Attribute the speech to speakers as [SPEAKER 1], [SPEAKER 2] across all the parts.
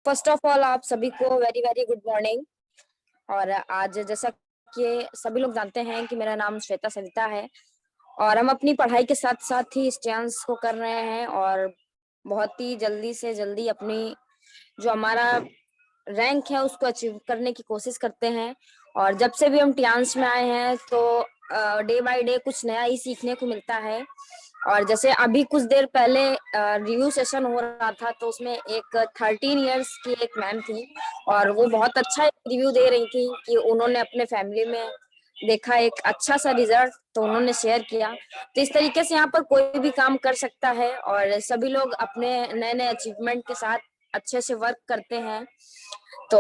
[SPEAKER 1] First of all आप सभी को वेरी वेरी गुड मॉर्निंग। और आज जैसा कि सभी लोग जानते हैं कि मेरा नाम श्वेता सविता है और हम अपनी पढ़ाई के साथ साथ ही इस डांस को कर रहे हैं और बहुत ही जल्दी से जल्दी अपनी जो हमारा रैंक है उसको अचीव करने की कोशिश करते हैं। और जब से भी हम टियांस में आए हैं तो डे बाय डे कुछ नया ही सीखने को मिलता है। और जैसे अभी कुछ देर पहले रिव्यू सेशन हो रहा था तो उसमें एक 13 इयर्स की एक मैम थी और वो बहुत अच्छा रिव्यू दे रही थी कि उन्होंने अपने फैमिली में देखा एक अच्छा सा रिजल्ट तो उन्होंने शेयर किया। तो इस तरीके से यहाँ पर कोई भी काम कर सकता है और सभी लोग अपने नए नए अचीवमेंट के साथ अच्छे से वर्क करते हैं। तो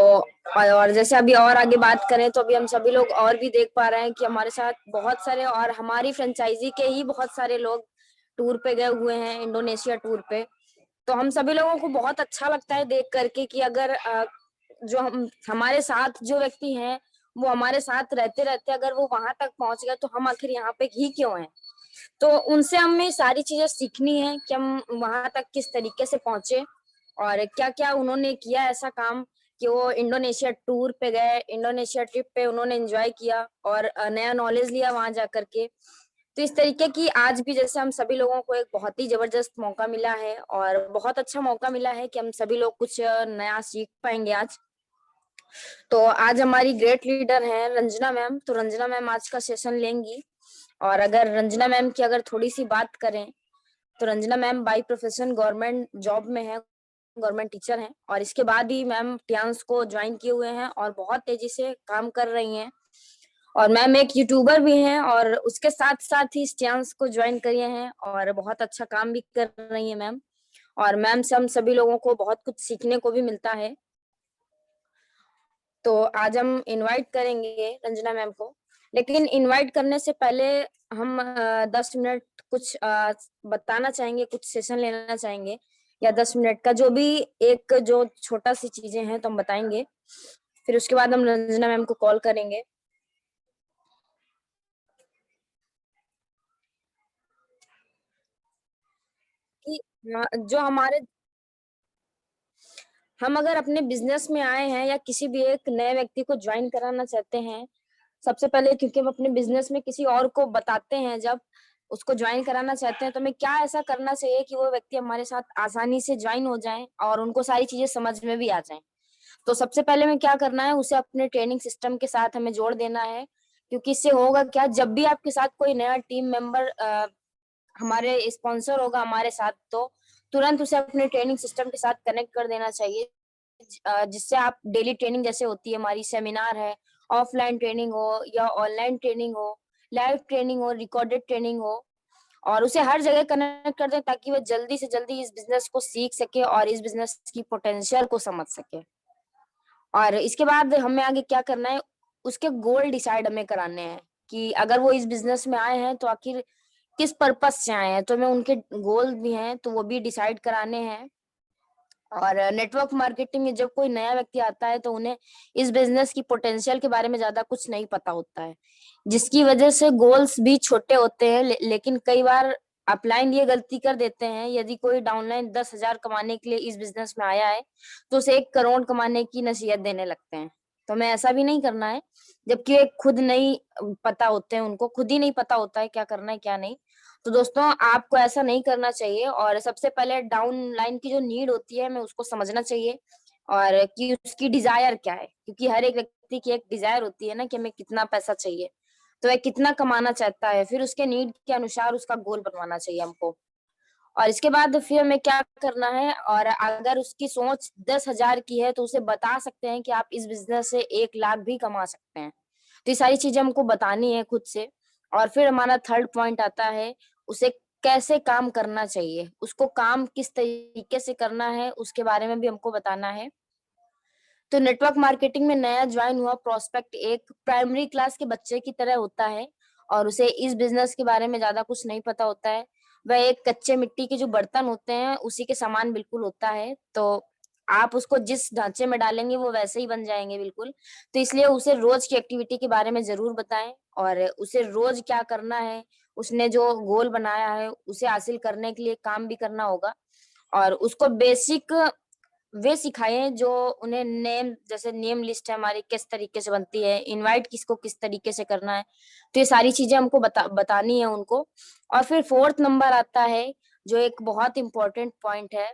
[SPEAKER 1] और जैसे अभी और आगे बात करें तो अभी हम सभी लोग और भी देख पा रहे हैं कि हमारे साथ बहुत सारे और हमारी फ्रेंचाइजी के ही बहुत सारे लोग टूर पे गए हुए हैं, इंडोनेशिया टूर पे। तो हम सभी लोगों को बहुत अच्छा लगता है देख करके कि अगर जो हम हमारे साथ जो व्यक्ति हैं वो हमारे साथ रहते रहते अगर वो वहां तक पहुंच गए तो हम आखिर यहाँ पे ही क्यों हैं। तो उनसे हमें सारी चीजें सीखनी है कि हम वहां तक किस तरीके से पहुंचे और क्या क्या उन्होंने किया ऐसा काम कि वो इंडोनेशिया टूर पे गए, इंडोनेशिया ट्रिप पे उन्होंने एंजॉय किया और नया नॉलेज लिया वहां जा करके। तो इस तरीके की आज भी जैसे हम सभी लोगों को एक बहुत ही जबरदस्त मौका मिला है और बहुत अच्छा मौका मिला है कि हम सभी लोग कुछ नया सीख पाएंगे आज। तो आज हमारी ग्रेट लीडर है रंजना मैम, तो रंजना मैम आज का सेशन लेंगी। और अगर रंजना मैम की अगर थोड़ी सी बात करें तो Ranjana ma'am by profession government job में है, गवर्नमेंट टीचर हैं और इसके बाद भी मैम टियांस को ज्वाइन किए हुए हैं और बहुत तेजी से काम कर रही हैं। और मैम एक यूट्यूबर भी हैं और उसके साथ साथ ही स्टियांस को ज्वाइन करिए हैं और बहुत अच्छा काम भी कर रही हैं मैम। और मैम से हम सभी लोगों को बहुत कुछ सीखने को भी मिलता है। तो आज हम इनवाइट करेंगे रंजना मैम को, लेकिन इनवाइट करने से पहले हम 10 मिनट कुछ बताना चाहेंगे, कुछ सेशन लेना चाहेंगे या 10 मिनट का जो भी एक जो छोटा सी चीजें हैं तो हम बताएंगे। फिर उसके बाद हम रंजना मैम को कॉल करेंगे। कि जो हमारे हम अगर अपने बिजनेस में आए हैं या किसी भी एक नए व्यक्ति को ज्वाइन कराना चाहते हैं, सबसे पहले क्योंकि हम अपने बिजनेस में किसी और को बताते हैं, जब उसको ज्वाइन कराना चाहते हैं तो हमें क्या ऐसा करना चाहिए कि वो व्यक्ति हमारे साथ आसानी से ज्वाइन हो जाए और उनको सारी चीजें समझ में भी आ जाए। तो सबसे पहले हमें क्या करना है, उसे अपने ट्रेनिंग सिस्टम के साथ हमें जोड़ देना है। क्योंकि इससे होगा क्या, जब भी आपके साथ कोई नया टीम मेंबर हमारे स्पॉन्सर होगा हमारे साथ तो तुरंत उसे अपने ट्रेनिंग सिस्टम के साथ कनेक्ट कर देना चाहिए। जिससे आप डेली ट्रेनिंग जैसे होती है हमारी, सेमिनार है, ऑफलाइन ट्रेनिंग हो या ऑनलाइन ट्रेनिंग हो, लाइव ट्रेनिंग हो, रिकॉर्डेड ट्रेनिंग हो, और उसे हर जगह कनेक्ट कर दें ताकि वह जल्दी से जल्दी इस बिजनेस को सीख सके और इस बिजनेस की पोटेंशियल को समझ सके। और इसके बाद हमें आगे क्या करना है, उसके गोल डिसाइड हमें कराने हैं कि अगर वो इस बिजनेस में आए हैं तो आखिर किस पर्पस से आए हैं, तो हमें उनके गोल भी हैं तो वो भी डिसाइड कराने हैं। और नेटवर्क मार्केटिंग में जब कोई नया व्यक्ति आता है तो उन्हें इस बिजनेस की पोटेंशियल के बारे में ज्यादा कुछ नहीं पता होता है, जिसकी वजह से गोल्स भी छोटे होते हैं। लेकिन कई बार अपलाइन ये गलती कर देते हैं, यदि कोई डाउनलाइन 10,000 कमाने के लिए इस बिजनेस में आया है तो उसे 1 करोड़ कमाने की नसीहत देने लगते हैं। तो हमें ऐसा भी नहीं करना है, जबकि वे खुद नहीं पता होते हैं, उनको खुद ही नहीं पता होता है क्या करना है क्या नहीं। तो दोस्तों आपको ऐसा नहीं करना चाहिए और सबसे पहले डाउन लाइन की जो नीड होती है हमें उसको समझना चाहिए और कि उसकी डिजायर क्या है, क्योंकि हर एक व्यक्ति की एक डिजायर होती है ना कि हमें कितना पैसा चाहिए, तो वह कितना कमाना चाहता है, फिर उसके नीड के अनुसार उसका गोल बनवाना चाहिए हमको। और इसके बाद फिर हमें क्या करना है, और अगर उसकी सोच 10,000 की है तो उसे बता सकते हैं कि आप इस बिजनेस से 1 लाख भी कमा सकते हैं। तो ये सारी चीजें हमको बतानी है खुद से। और फिर हमारा थर्ड पॉइंट आता है, उसे कैसे काम करना चाहिए, उसको काम किस तरीके से करना है उसके बारे में भी हमको बताना है। तो नेटवर्क मार्केटिंग में नया ज्वाइन हुआ प्रोस्पेक्ट एक प्राइमरी क्लास के बच्चे की तरह होता है और उसे इस बिजनेस के बारे में ज्यादा कुछ नहीं पता होता है। वह एक कच्चे मिट्टी के जो बर्तन होते हैं उसी के समान बिल्कुल होता है। तो आप उसको जिस ढांचे में डालेंगे वो वैसे ही बन जाएंगे बिल्कुल। तो इसलिए उसे रोज की एक्टिविटी के बारे में जरूर बताएं और उसे रोज क्या करना है, उसने जो गोल बनाया है उसे हासिल करने के लिए काम भी करना होगा। और उसको बेसिक वे सिखाएं जो उन्हें नेम, जैसे नेम लिस्ट है हमारी किस तरीके से बनती है, इनवाइट किसको किस तरीके से करना है, तो ये सारी चीजें हमको बतानी है उनको। और फिर फोर्थ नंबर आता है जो एक बहुत इंपॉर्टेंट पॉइंट है,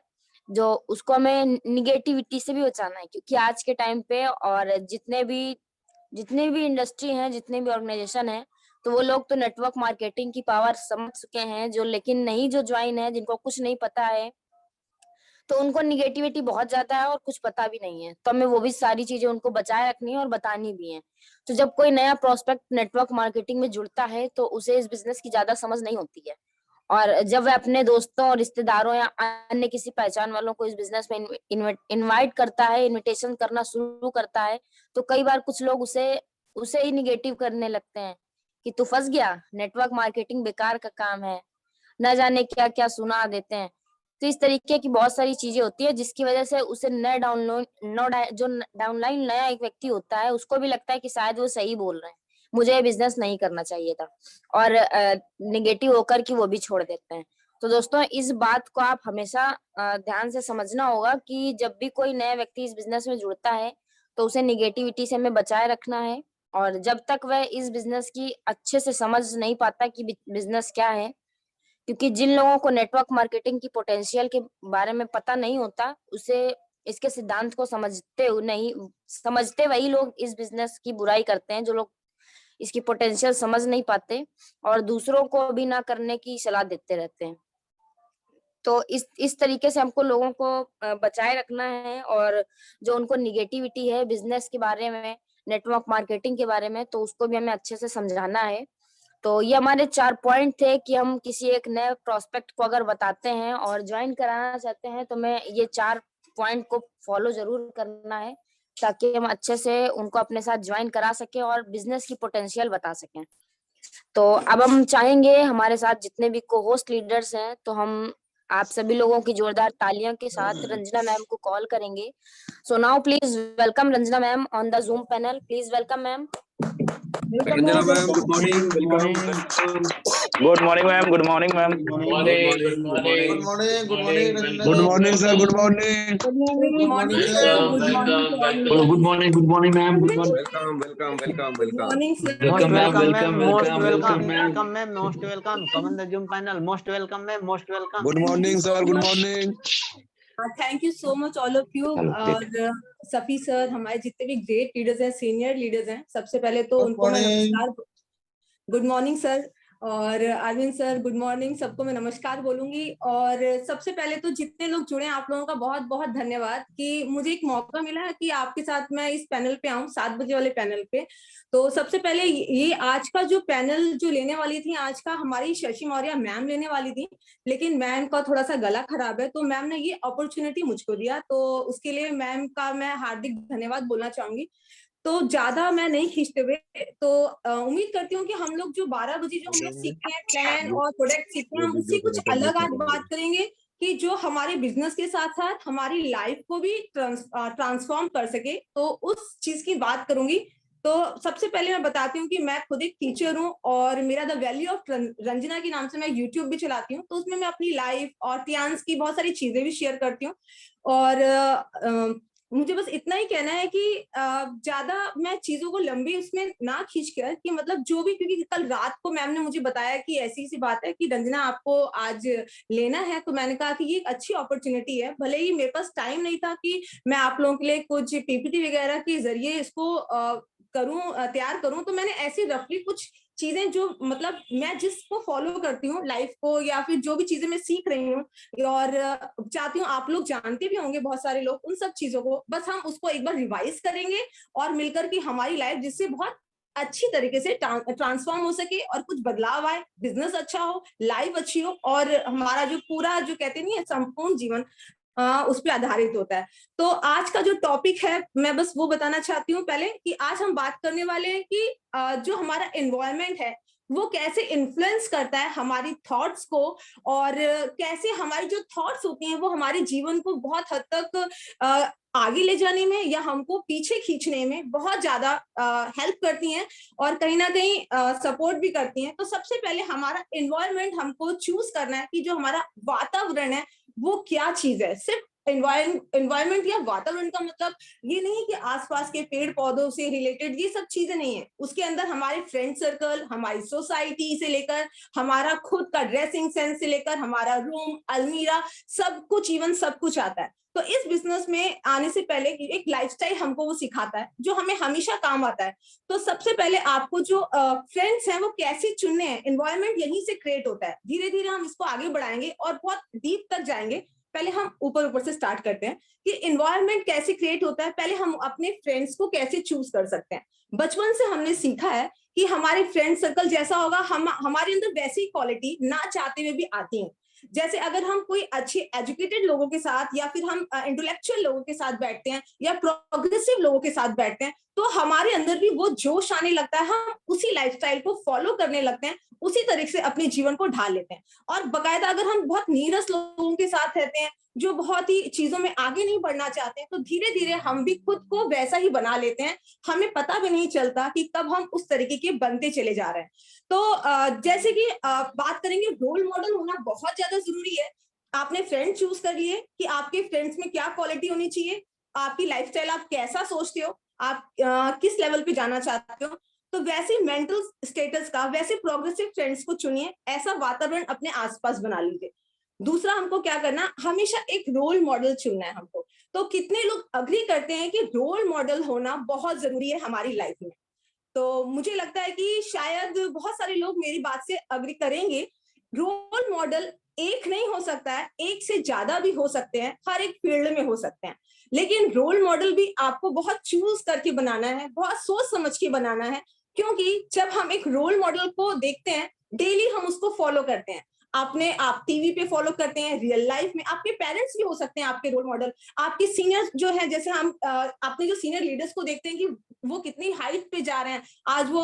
[SPEAKER 1] जो उसको हमें निगेटिविटी से भी बचाना है, क्योंकि आज के टाइम पे और जितने भी इंडस्ट्री हैं, जितने भी ऑर्गेनाइजेशन हैं, तो वो लोग तो नेटवर्क मार्केटिंग की पावर समझ चुके हैं, जो लेकिन नहीं जो ज्वाइन है, जिनको कुछ नहीं पता है, तो उनको निगेटिविटी बहुत ज्यादा है और कुछ पता भी नहीं है, तो हमें वो भी सारी चीजें उनको बचाए रखनी है और बतानी भी है। तो जब कोई नया प्रोस्पेक्ट नेटवर्क मार्केटिंग में जुड़ता है तो उसे इस बिजनेस की ज्यादा समझ नहीं होती है, और जब वह अपने दोस्तों और रिश्तेदारों या अन्य किसी पहचान वालों को इस बिजनेस में इनवाइट करता है, इनविटेशन करना शुरू करता है, तो कई बार कुछ लोग उसे उसे ही निगेटिव करने लगते हैं कि तू फंस गया, नेटवर्क मार्केटिंग बेकार का काम है, न जाने क्या क्या सुना देते हैं। तो इस तरीके की बहुत सारी चीजें होती है, जिसकी वजह से उसे नया डाउनलोड जो डाउनलाइन नया एक व्यक्ति होता है, उसको भी लगता है कि शायद वो सही बोल रहे हैं, मुझे ये बिजनेस नहीं करना चाहिए था, और निगेटिव होकर कि वो भी छोड़ देते हैं। तो दोस्तों, इस बात को आप हमेशा ध्यान से समझना होगा कि जब भी कोई नया व्यक्ति इस बिजनेस में जुड़ता है, तो उसे निगेटिविटी से हमें बचाए रखना है। और जब तक वह इस बिजनेस की अच्छे से समझ नहीं पाता कि बिजनेस क्या है, क्योंकि जिन लोगों को नेटवर्क मार्केटिंग की पोटेंशियल के बारे में पता नहीं होता, उसे इसके सिद्धांत को समझते वही लोग इस बिजनेस की बुराई करते हैं, जो लोग इसकी पोटेंशियल समझ नहीं पाते और दूसरों को भी ना करने की सलाह देते रहते हैं। तो इस तरीके से हमको लोगों को बचाए रखना है, और जो उनको निगेटिविटी है बिजनेस के बारे में, नेटवर्क मार्केटिंग के बारे में, तो उसको भी हमें अच्छे से समझाना है। तो ये हमारे 4 पॉइंट थे कि हम किसी एक नए प्रोस्पेक्ट को अगर बताते हैं और ज्वाइन कराना चाहते हैं, तो मैं ये 4 पॉइंट को फॉलो जरूर करना है, ताकि हम अच्छे से उनको अपने साथ ज्वाइन करा सकें और बिजनेस की पोटेंशियल बता सकें। तो अब हम चाहेंगे हमारे साथ जितने भी को होस्ट लीडर्स हैं, तो हम आप सभी लोगों की जोरदार तालियों के साथ रंजना मैम को कॉल करेंगे। So now please welcome Ranjana ma'am on the zoom panel. Please welcome ma'am.
[SPEAKER 2] Ranjana ma'am, good morning. Welcome.
[SPEAKER 3] Good morning, ma'am. Good morning, ma'am.
[SPEAKER 2] Good morning. Good morning.
[SPEAKER 4] Good morning, good morning, Ranjana.
[SPEAKER 2] Good morning, sir. Good morning.
[SPEAKER 4] Good morning, sir. Good morning,
[SPEAKER 3] Good morning, ma'am. Good morning.
[SPEAKER 4] Good morning, sir.
[SPEAKER 3] Welcome, ma'am.
[SPEAKER 5] welcome,
[SPEAKER 3] Welcome,
[SPEAKER 5] ma'am.
[SPEAKER 3] welcome, ma'am.
[SPEAKER 5] Welcome, ma'am. Most welcome. Come on the Zoom panel. Most welcome, ma'am. Most welcome.
[SPEAKER 2] Good morning, sir. Good morning.
[SPEAKER 4] Thank you so much all of you. और Safi sir, हमारे जितने भी great leaders हैं, senior leaders हैं, सबसे पहले तो उनको मैं नमस्कार, गुड मॉर्निंग सर। और अरविंद सर, गुड मॉर्निंग। सबको मैं नमस्कार बोलूंगी। और सबसे पहले तो जितने लोग जुड़े, आप लोगों का बहुत बहुत धन्यवाद कि मुझे एक मौका मिला कि आपके साथ मैं इस पैनल पे आऊं, 7 बजे वाले पैनल पे। तो सबसे पहले ये आज का जो पैनल जो लेने वाली थी, आज का हमारी शशि मौर्य मैम लेने वाली थी, लेकिन मैम का थोड़ा सा गला खराब है, तो मैम ने ये अपॉर्चुनिटी मुझको दिया, तो उसके लिए मैम का मैं हार्दिक धन्यवाद बोलना चाहूंगी। तो ज्यादा मैं नहीं खींचते हुए, तो उम्मीद करती हूँ कि हम लोग जो 12 बजे जो हम लोग सीखते हैं प्लान और प्रोडक्ट सीखते हैं, हम उससे कुछ अलग आज बात करेंगे कि जो हमारे बिजनेस के साथ साथ हमारी लाइफ को भी ट्रांसफॉर्म कर सके, तो उस चीज की बात करूंगी। तो सबसे पहले मैं बताती हूँ कि मैं खुद एक टीचर हूँ और मेरा द वैल्यू ऑफ रंजना के नाम से मैं यूट्यूब भी चलाती हूँ, तो उसमें मैं अपनी लाइफ और टियान्स की बहुत सारी चीजें भी शेयर करती हूँ। और मुझे बस इतना ही कहना है कि ज्यादा मैं चीजों को लंबी उसमें ना खींच कर, कि मतलब जो भी, क्योंकि कल रात को मैम ने मुझे बताया कि ऐसी सी बात है कि रंजना आपको आज लेना है, तो मैंने कहा कि ये एक अच्छी अपॉर्चुनिटी है। भले ही मेरे पास टाइम नहीं था कि मैं आप लोगों के लिए कुछ पीपीटी वगैरह के जरिए इसको तैयार करूं, तो मैंने ऐसे रफली कुछ चीजें जो मतलब मैं जिसको फॉलो करती हूँ लाइफ को, या फिर जो भी चीजें मैं सीख रही हूँ और चाहती हूँ आप लोग जानते भी होंगे, बहुत सारे लोग, उन सब चीजों को बस हम उसको एक बार रिवाइज करेंगे और मिलकर की हमारी लाइफ जिससे बहुत अच्छी तरीके से ट्रांसफॉर्म हो सके और कुछ बदलाव आए, बिजनेस अच्छा हो, लाइफ अच्छी हो, और हमारा जो पूरा जो कहते नहीं है संपूर्ण जीवन उस पर आधारित होता है। तो आज का जो टॉपिक है, मैं बस वो बताना चाहती हूँ पहले कि आज हम बात करने वाले हैं कि जो हमारा एनवायरनमेंट है वो कैसे इन्फ्लुएंस करता है हमारी थॉट्स को, और कैसे हमारी जो थॉट्स होती हैं वो हमारे जीवन को बहुत हद तक आगे ले जाने में या हमको पीछे खींचने में बहुत ज्यादा हेल्प करती हैं और कहीं ना कहीं सपोर्ट भी करती हैं। तो सबसे पहले हमारा एनवायरनमेंट हमको चूज करना है कि जो हमारा वातावरण है वो क्या चीज है। सिर्फ एनवायरमेंट या वातावरण का मतलब ये नहीं कि आसपास के पेड़ पौधों से रिलेटेड, ये सब चीजें नहीं है। उसके अंदर हमारे फ्रेंड सर्कल, हमारी सोसाइटी से लेकर हमारा खुद का ड्रेसिंग सेंस से लेकर हमारा रूम, अलमीरा, सब कुछ, इवन सब कुछ आता है। तो इस बिजनेस में आने से पहले एक लाइफस्टाइल हमको वो सिखाता है जो हमें हमेशा काम आता है। तो सबसे पहले आपको जो फ्रेंड्स हैं वो कैसे चुनने हैं, एनवायरमेंट यहीं से क्रिएट होता है। धीरे धीरे हम इसको आगे बढ़ाएंगे और बहुत डीप तक जाएंगे। पहले हम ऊपर से स्टार्ट करते हैं कि एनवायरमेंट कैसे क्रिएट होता है। पहले हम अपने फ्रेंड्स को कैसे चूज कर सकते हैं। बचपन से हमने सीखा है कि हमारे फ्रेंड सर्कल जैसा होगा, हमारे अंदर वैसी क्वालिटी ना चाहते हुए भी आती है। जैसे अगर हम कोई अच्छे एजुकेटेड लोगों के साथ या फिर हम इंटेलेक्चुअल लोगों के साथ बैठते हैं या प्रोग्रेसिव लोगों के साथ बैठते हैं, तो हमारे अंदर भी वो जोश आने लगता है। हम उसी लाइफस्टाइल को फॉलो करने लगते हैं, उसी तरीके से अपने जीवन को ढाल लेते हैं। और बकायदा अगर हम बहुत नीरस लोगों के साथ रहते हैं जो बहुत ही चीजों में आगे नहीं बढ़ना चाहते हैं, तो धीरे धीरे हम भी खुद को वैसा ही बना लेते हैं। हमें पता भी नहीं चलता कि कब हम उस तरीके के बनते चले जा रहे हैं। तो जैसे कि बात करेंगे, रोल मॉडल होना बहुत ज्यादा जरूरी है। आपने फ्रेंड चूज कर लिए कि आपके फ्रेंड्स में क्या क्वालिटी होनी चाहिए, आपकी लाइफस्टाइल आप कैसा सोचते हो, आप किस लेवल पे जाना चाहते हो, तो वैसे मेंटल स्टेटस का, वैसे प्रोग्रेसिव फ्रेंड्स को चुनिए। ऐसा वातावरण अपने आसपास बना लीजिए। दूसरा, हमको क्या करना, हमेशा एक रोल मॉडल चुनना है हमको। तो कितने लोग अग्री करते हैं कि रोल मॉडल होना बहुत जरूरी है हमारी लाइफ में? तो मुझे लगता है कि शायद बहुत सारे लोग मेरी बात से अग्री करेंगे। रोल मॉडल एक नहीं हो सकता है, एक से ज्यादा भी हो सकते हैं, हर एक फील्ड में हो सकते हैं। लेकिन रोल मॉडल भी आपको बहुत चूज करके बनाना है, बहुत सोच समझ के बनाना है। क्योंकि जब हम एक रोल मॉडल को देखते हैं, डेली हम उसको फॉलो करते हैं। आप टीवी पे फॉलो करते हैं, रियल लाइफ में आपके पेरेंट्स भी हो सकते हैं आपके रोल मॉडल। आपके सीनियर्स जो है, जैसे हम अपने जो सीनियर लीडर्स को देखते हैं कि वो कितनी हाइट पे जा रहे हैं, आज वो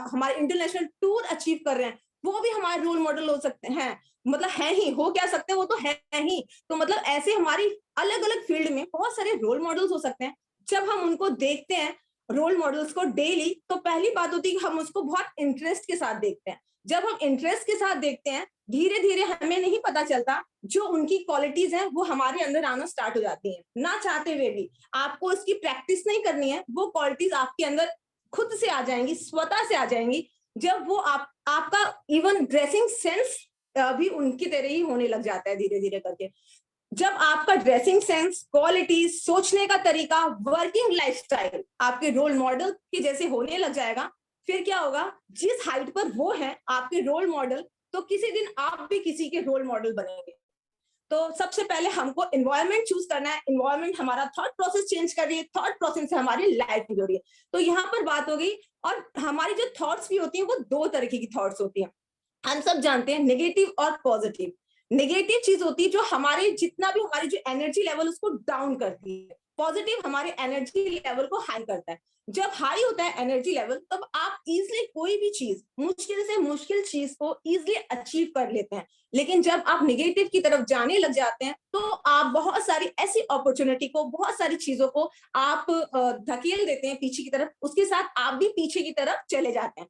[SPEAKER 4] हमारे इंटरनेशनल टूर अचीव कर रहे हैं, वो भी हमारे रोल मॉडल हो सकते हैं। मतलब है ही, हो क्या सकते हैं, वो तो है ही। तो मतलब ऐसे हमारी अलग अलग फील्ड में बहुत सारे रोल मॉडल्स हो सकते हैं। जब हम उनको देखते हैं रोल मॉडल्स को डेली, तो पहली बात होती है कि हम उसको बहुत इंटरेस्ट के साथ देखते हैं। जब हम इंटरेस्ट के साथ देखते हैं, धीरे धीरे हमें नहीं पता चलता, जो उनकी क्वालिटीज हैं वो हमारे अंदर आना स्टार्ट हो जाती हैं, ना चाहते हुए भी। आपको इसकी प्रैक्टिस नहीं करनी है, वो क्वालिटीज आपके अंदर खुद से आ जाएंगी, स्वतः से आ जाएंगी। जब वो आपका इवन ड्रेसिंग सेंस भी उनकी तरह ही होने लग जाता है धीरे धीरे करके। जब आपका ड्रेसिंग सेंस, क्वालिटी, सोचने का तरीका, वर्किंग लाइफस्टाइल आपके रोल मॉडल के जैसे होने लग जाएगा, फिर क्या होगा, जिस हाइट पर वो है आपके रोल मॉडल, तो किसी दिन आप भी किसी के रोल मॉडल बनेंगे। तो सबसे पहले हमको एनवायरनमेंट चूज करना है। एनवायरनमेंट हमारा थॉट प्रोसेस चेंज कर रही है, थॉट प्रोसेस से हमारी लाइफ भी हो रही है। तो यहाँ पर बात हो गई। और हमारी जो थॉट्स भी होती हैं वो दो तरीके की थॉट्स होती हैं। हम सब जानते हैं, नेगेटिव और पॉजिटिव। नेगेटिव चीज होती है जो हमारे जितना भी हमारी जो एनर्जी लेवल उसको डाउन करती है। पॉजिटिव हमारे एनर्जी लेवल को हाई करता है। जब हाई होता है एनर्जी लेवल, तब आप इजिली कोई भी चीज, मुश्किल से मुश्किल चीज को इजिली अचीव कर लेते हैं। लेकिन जब आप नेगेटिव की तरफ जाने लग जाते हैं, तो आप बहुत सारी ऐसी अपॉर्चुनिटी को, बहुत सारी चीजों को आप धकेल देते हैं पीछे की तरफ, उसके साथ आप भी पीछे की तरफ चले जाते हैं।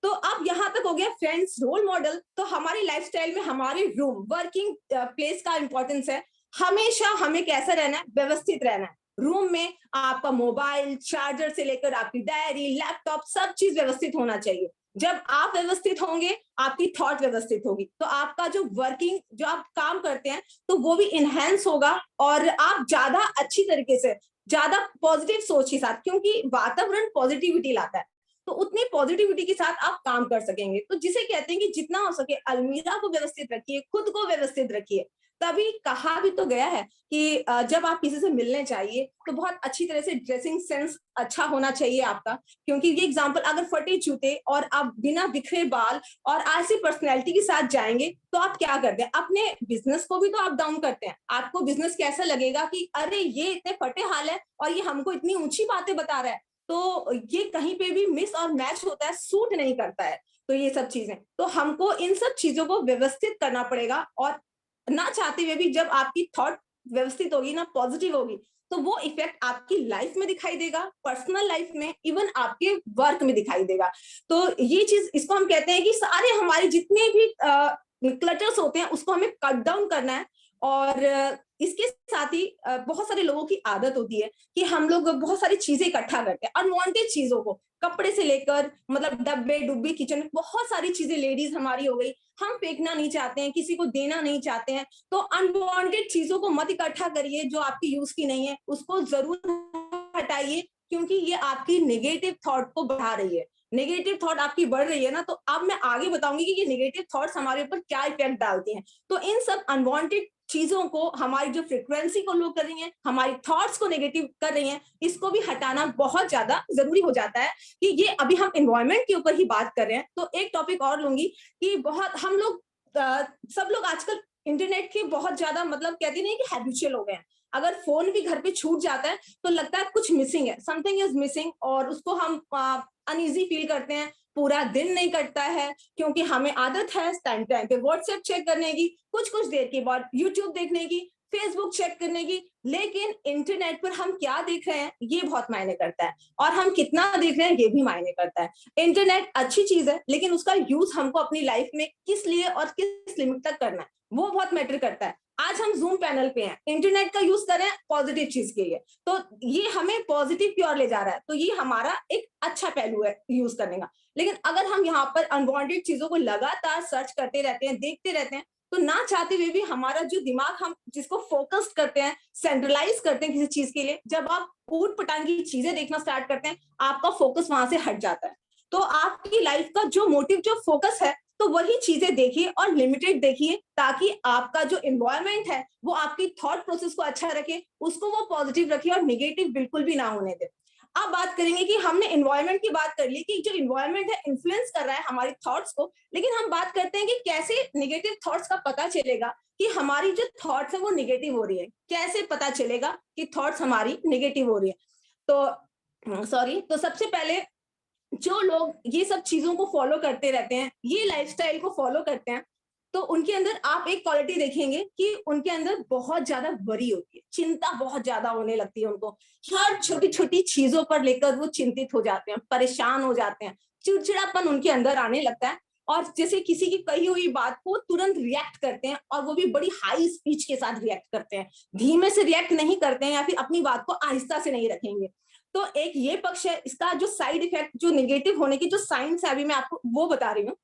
[SPEAKER 4] तो अब यहाँ तक हो गया फ्रेंड्स, रोल मॉडल। तो हमारी लाइफस्टाइल में हमारे रूम, वर्किंग प्लेस का इंपॉर्टेंस है। हमेशा हमें कैसा रहना है, व्यवस्थित रहना है। रूम में आपका मोबाइल, चार्जर से लेकर आपकी डायरी, लैपटॉप, सब चीज व्यवस्थित होना चाहिए। जब आप व्यवस्थित होंगे, आपकी थॉट व्यवस्थित होगी, तो आपका जो वर्किंग, जो आप काम करते हैं, तो वो भी इनहेंस होगा और आप ज्यादा अच्छी तरीके से, ज्यादा पॉजिटिव सोच के साथ, क्योंकि वातावरण पॉजिटिविटी लाता है, तो उतनी पॉजिटिविटी के साथ आप काम कर सकेंगे। तो जिसे कहते हैं कि जितना हो सके अलमीरा को व्यवस्थित रखिए, खुद को व्यवस्थित रखिए। तभी कहा भी तो गया है कि जब आप किसी से मिलने चाहिए तो बहुत अच्छी तरह से ड्रेसिंग सेंस अच्छा होना चाहिए आपका। क्योंकि ये एग्जांपल, अगर फटे जूते और आप बिना बिखरे बाल और ऐसी पर्सनैलिटी के साथ जाएंगे, तो आप क्या करते हैं, अपने बिजनेस को भी तो आप डाउन करते हैं। आपको बिजनेस कैसा लगेगा कि अरे ये इतने फटे हाल है और ये हमको इतनी ऊंची बातें बता रहा है, तो ये कहीं पे भी मिस और मैच होता है, सूट नहीं करता है। तो ये सब चीजें, तो हमको इन सब चीजों को व्यवस्थित करना पड़ेगा। और ना चाहते हुए भी जब आपकी थॉट व्यवस्थित होगी ना, पॉजिटिव होगी, तो वो इफेक्ट आपकी लाइफ में दिखाई देगा, पर्सनल लाइफ में, इवन आपके वर्क में दिखाई देगा। तो ये चीज, इसको हम कहते हैं कि सारे हमारे जितने भी क्लटर्स होते हैं उसको हमें कट डाउन करना है और इसके साथ ही बहुत सारे लोगों की आदत होती है कि हम लोग बहुत सारी चीजें इकट्ठा करते हैं, अनवांटेड चीजों को, कपड़े से लेकर मतलब डब्बे डुब्बी, किचन में बहुत सारी चीजें लेडीज हमारी हो गई, हम फेंकना नहीं चाहते हैं, किसी को देना नहीं चाहते हैं। तो अनवांटेड चीजों को मत इकट्ठा करिए जो आपकी यूज की नहीं है, उसको जरूर हटाइए, क्योंकि ये आपकी नेगेटिव थॉट को बढ़ा रही है। नेगेटिव थॉट आपकी बढ़ रही है ना, तो अब मैं आगे बताऊंगी कि ये नेगेटिव थॉट्स हमारे ऊपर क्या इफेक्ट डालती हैं। तो इन सब अनवांटेड चीजों को, हमारी जो फ्रिक्वेंसी को लो कर रही हैं, हमारी थॉट्स को नेगेटिव कर रही हैं, इसको भी हटाना बहुत ज्यादा जरूरी हो जाता है। कि ये अभी हम एनवायरमेंट के ऊपर ही बात कर रहे हैं, तो एक टॉपिक और लूंगी कि बहुत हम लोग सब लोग आजकल इंटरनेट के बहुत ज्यादा मतलब कहते नहीं कि हैबिचुअल हो गए हैं। अगर फोन भी घर पे छूट जाता है तो लगता है कुछ मिसिंग है, समथिंग इज मिसिंग, और उसको हम अनईजी फील करते हैं। पूरा दिन नहीं कटता है क्योंकि हमें आदत है टाइम टाइम पे व्हाट्सएप चेक करने की, कुछ कुछ देर के बाद यूट्यूब देखने की, फेसबुक चेक करने की, लेकिन इंटरनेट पर हम क्या देख रहे हैं ये बहुत मायने करता है, और हम कितना देख रहे हैं ये भी मायने करता है। इंटरनेट अच्छी चीज है, लेकिन उसका यूज हमको अपनी लाइफ में किस लिए और किस लिमिट तक करना है वो बहुत मैटर करता है। आज हम जूम पैनल पे हैं, इंटरनेट का यूज करें पॉजिटिव चीज के लिए, तो ये हमें पॉजिटिव की ओर ले जा रहा है, तो ये हमारा एक अच्छा पहलू है यूज करने का। लेकिन अगर हम यहाँ पर अनवांटेड चीजों को लगातार सर्च करते रहते हैं, देखते रहते हैं, तो ना चाहते हुए भी हमारा जो दिमाग, हम जिसको फोकस करते हैं, सेंट्रलाइज करते हैं किसी चीज के लिए, जब आप ऊट पटांग की चीजें देखना स्टार्ट करते हैं, आपका फोकस वहां से हट जाता है। तो आपकी लाइफ का जो मोटिव, जो फोकस है, तो वही चीजें देखिए और लिमिटेड देखिए, ताकि आपका जो एनवायरनमेंट है वो आपकी थॉट प्रोसेस को अच्छा रखे, उसको वो पॉजिटिव रखे और नेगेटिव बिल्कुल भी ना होने दे। अब बात करेंगे कि हमने एनवायरनमेंट की बात कर ली कि जो एनवायरनमेंट है इन्फ्लुएंस कर रहा है हमारी थॉट्स को, लेकिन हम बात करते हैं कि कैसे नेगेटिव थॉट्स का पता चलेगा कि हमारी जो थॉट्स है वो नेगेटिव हो रही है। कैसे पता चलेगा कि थॉट्स हमारी नेगेटिव हो रही है? तो सबसे पहले जो लोग ये सब चीजों को फॉलो करते रहते हैं, ये लाइफस्टाइल को फॉलो करते हैं, तो उनके अंदर आप एक क्वालिटी देखेंगे कि उनके अंदर बहुत ज्यादा वरी होती है, चिंता बहुत ज्यादा होने लगती है उनको। हर छोटी छोटी चीजों पर लेकर वो चिंतित हो जाते हैं, परेशान हो जाते हैं, चिड़चिड़ापन उनके अंदर आने लगता है, और जैसे किसी की कही हुई बात को तुरंत रिएक्ट करते हैं, और वो भी बड़ी हाई स्पीच के साथ रिएक्ट करते हैं, धीमे से रिएक्ट नहीं करते हैं, या फिर अपनी बात को आहिस्ता से नहीं रखेंगे। तो एक ये पक्ष है इसका, जो साइड इफेक्ट, जो नेगेटिव होने की जो साइंस है, अभी मैं आपको वो बता रही हूँ।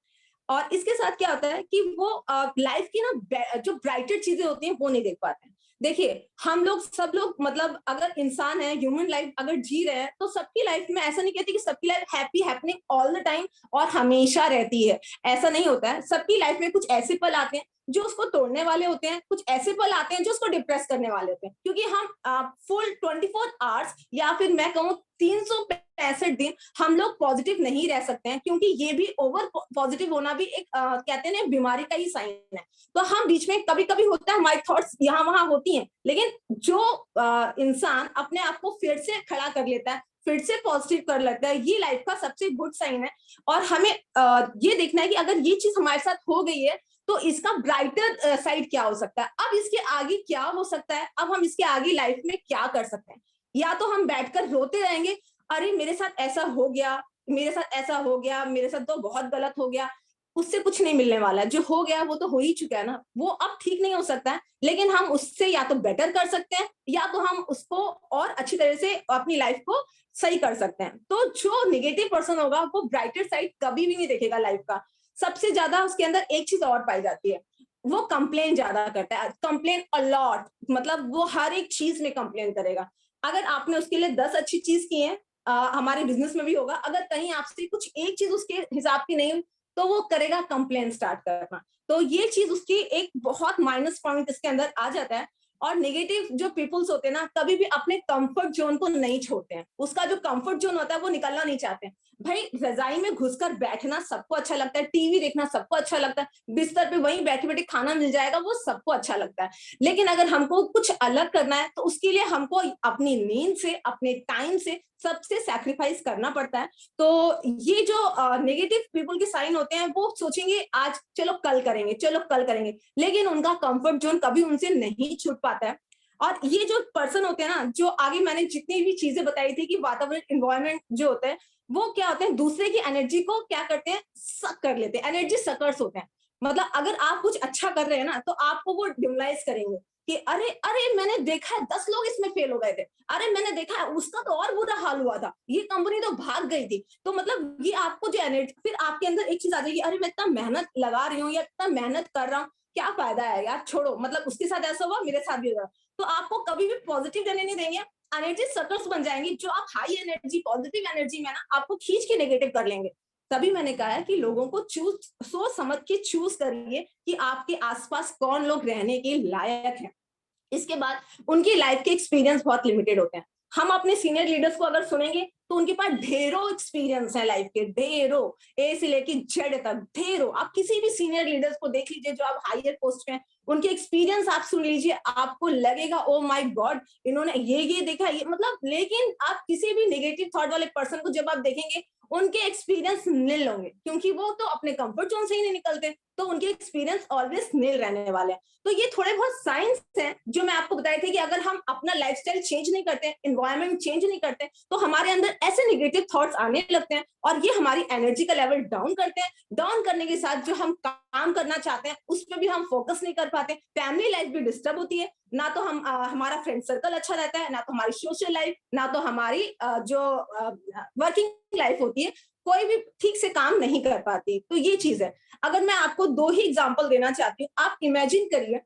[SPEAKER 4] और इसके साथ क्या होता है कि वो लाइफ की ना जो ब्राइटर चीजें होती हैं वो नहीं देख पाते हैं। देखिए, हम लोग सब लोग मतलब अगर इंसान है, ह्यूमन लाइफ अगर जी रहे हैं, तो सबकी लाइफ में ऐसा नहीं कहती कि सबकी life happy happening all the time और हमेशा रहती है, ऐसा नहीं होता है। सबकी लाइफ में कुछ ऐसे पल आते हैं जो उसको तोड़ने वाले होते हैं, कुछ ऐसे पल आते हैं जो उसको डिप्रेस करने वाले होते हैं, क्योंकि हम फुल 24 आवर्स या फिर मैं कहूँ 365 दिन हम लोग पॉजिटिव नहीं रह सकते हैं, क्योंकि ये भी ओवर पॉजिटिव होना भी एक कहते हैं बीमारी का ही साइन है। तो हम बीच में कभी कभी होता है, हमारी थॉट्स यहाँ वहां होती हैं, लेकिन जो इंसान अपने आप को फिर से खड़ा कर लेता है, फिर से पॉजिटिव कर लेता है, ये लाइफ का सबसे गुड साइन है। और हमें ये देखना है कि अगर ये चीज हमारे साथ हो गई है तो इसका ब्राइटर साइड क्या हो सकता है, अब इसके आगे क्या हो सकता है, अब हम इसके आगे लाइफ में क्या कर सकते हैं। या तो हम बैठकर रोते रहेंगे, अरे मेरे साथ ऐसा हो गया, मेरे साथ ऐसा हो गया, मेरे साथ तो बहुत गलत हो गया, उससे कुछ नहीं मिलने वाला है, जो हो गया वो तो हो ही चुका है ना, वो अब ठीक नहीं हो सकता है, लेकिन हम उससे या तो बेटर कर सकते हैं, या तो हम उसको और अच्छी तरह से अपनी लाइफ को सही कर सकते हैं। तो जो नेगेटिव पर्सन होगा वो ब्राइटर साइड कभी भी नहीं देखेगा लाइफ का। सबसे ज्यादा उसके अंदर एक चीज और पाई जाती है, वो कंप्लेन ज्यादा करता है, कंप्लेन अलॉट, मतलब वो हर एक चीज में कंप्लेन करेगा। अगर आपने उसके लिए 10 अच्छी चीज की है, हमारे बिजनेस में भी होगा, अगर कहीं आपसे कुछ एक चीज उसके हिसाब की नहीं, तो वो करेगा कंप्लेन स्टार्ट करना। तो ये चीज उसकी एक बहुत माइनस पॉइंट इसके अंदर आ जाता है। और नेगेटिव जो पीपल्स होते हैं ना, कभी भी अपने कंफर्ट जोन को नहीं छोड़ते हैं, उसका जो कंफर्ट जोन होता है वो निकलना नहीं चाहते हैं। भाई रजाई में घुसकर बैठना सबको अच्छा लगता है, टीवी देखना सबको अच्छा लगता है, बिस्तर पे वहीं बैठे बैठे खाना मिल जाएगा वो सबको अच्छा लगता है, लेकिन अगर हमको कुछ अलग करना है तो उसके लिए हमको अपनी नींद से, अपने टाइम से, सबसे सैक्रिफाइस करना पड़ता है। तो ये जो नेगेटिव पीपल के साइन होते हैं, वो सोचेंगे आज चलो कल करेंगे, चलो कल करेंगे, लेकिन उनका कंफर्ट जोन कभी उनसे नहीं छूट पाता है। और ये जो पर्सन होते हैं ना, जो आगे मैंने जितनी भी चीजें बताई थी कि वातावरण, एनवायरनमेंट जो होता है, वो क्या होते हैं, दूसरे की एनर्जी को क्या करते हैं, सक कर लेते हैं, एनर्जी सकर्स होते हैं। मतलब अगर आप कुछ अच्छा कर रहे हैं ना, तो आपको वो डिमोलाइज करेंगे, कि अरे अरे मैंने देखा है 10 लोग इसमें फेल हो गए थे, अरे मैंने देखा है उसका तो और बुरा हाल हुआ था, ये कंपनी तो भाग गई थी। तो मतलब ये आपको जो एनर्जी, फिर आपके अंदर एक चीज आ जाएगी, अरे मैं इतना मेहनत लगा रही हूँ या इतना मेहनत कर रहा हूँ, क्या फायदा है यार, छोड़ो, मतलब उसके साथ ऐसा हुआ मेरे साथ भी हुआ। तो आपको कभी भी पॉजिटिव रहने नहीं देंगे, एनर्जी सर्कल्स बन जाएंगी, जो आप हाई एनर्जी पॉजिटिव एनर्जी में ना आपको खींच के नेगेटिव कर लेंगे। तभी मैंने कहा है कि लोगों को सोच समझ के चूज करिए कि आपके आसपास कौन लोग रहने के लायक हैं। इसके बाद उनकी लाइफ के एक्सपीरियंस बहुत लिमिटेड होते हैं। हम अपने सीनियर लीडर्स को अगर सुनेंगे तो उनके पास ढेरों एक्सपीरियंस है लाइफ के, ढेरों, ए से लेके जेड तक ढेरों। आप किसी भी सीनियर लीडर्स को देख लीजिए जो आप हायर पोस्ट पे हैं, उनके एक्सपीरियंस आप सुन लीजिए, आपको लगेगा ओ माय गॉड इन्होंने ये देखा, ये मतलब। लेकिन आप किसी भी नेगेटिव थॉट वाले पर्सन को जब आप देखेंगे, उनके एक्सपीरियंस नील होंगे, क्योंकि वो तो अपने कंफर्ट जोन से ही नहीं निकलते, तो उनके एक्सपीरियंस ऑलवेज नील रहने वाले हैं। तो ये थोड़े बहुत साइंस हैं जो मैं आपको बताए थे कि अगर हम अपना लाइफस्टाइल चेंज नहीं करते, एनवायरनमेंट चेंज नहीं करते, तो हमारे अंदर ऐसे नेगेटिव थॉट्स आने लगते हैं और ये हमारी एनर्जी का लेवल डाउन करते हैं। डाउन करने के साथ जो हम काम करना चाहते हैं उस पर भी हम फोकस नहीं कर पाते, फैमिली लाइफ भी डिस्टर्ब होती है, ना तो हम हमारा फ्रेंड सर्कल अच्छा रहता है, ना तो हमारी सोशल लाइफ, ना तो हमारी जो वर्किंग लाइफ होती है, कोई भी ठीक से काम नहीं कर पाती। तो ये चीज है। अगर मैं आपको 2 ही एग्जांपल देना चाहती हूँ, आप इमेजिन करिए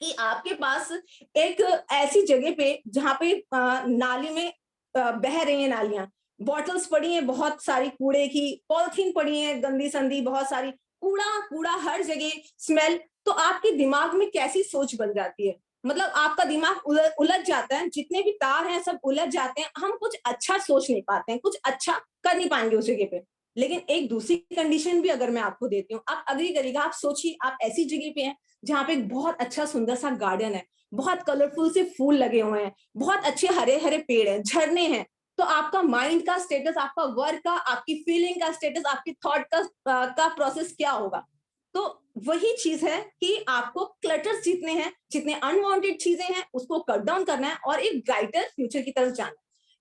[SPEAKER 4] कि आपके पास एक ऐसी जगह पे जहां पे नाली में बह रही है नालियां, बॉटल्स पड़ी हैं बहुत सारी कूड़े की, पॉलिथीन पड़ी है गंदी संदी बहुत सारी, कूड़ा कूड़ा हर जगह, स्मेल। तो आपके दिमाग में कैसी सोच बन जाती है, मतलब आपका दिमाग उलझ जाता है, जितने भी तार हैं सब उलझ जाते हैं, हम कुछ अच्छा सोच नहीं पाते हैं, कुछ अच्छा कर नहीं पाएंगे उस जगह पे। लेकिन एक दूसरी कंडीशन भी अगर मैं आपको देती हूँ, आप अग्री करिएगा, आप सोचिए आप ऐसी जगह पे हैं जहाँ पे एक बहुत अच्छा सुंदर सा गार्डन है, बहुत कलरफुल से फूल लगे हुए हैं, बहुत अच्छे हरे हरे पेड़ हैं, झरने हैं। तो आपका माइंड का स्टेटस, आपका वर्क का, आपकी फीलिंग का स्टेटस, आपकी थॉट का प्रोसेस क्या होगा। तो वही चीज है कि आपको क्लटर्स जितने हैं, जितने अनवांटेड चीजें हैं, उसको कट डाउन करना है और एक ब्राइटर फ्यूचर की तरफ जाना है।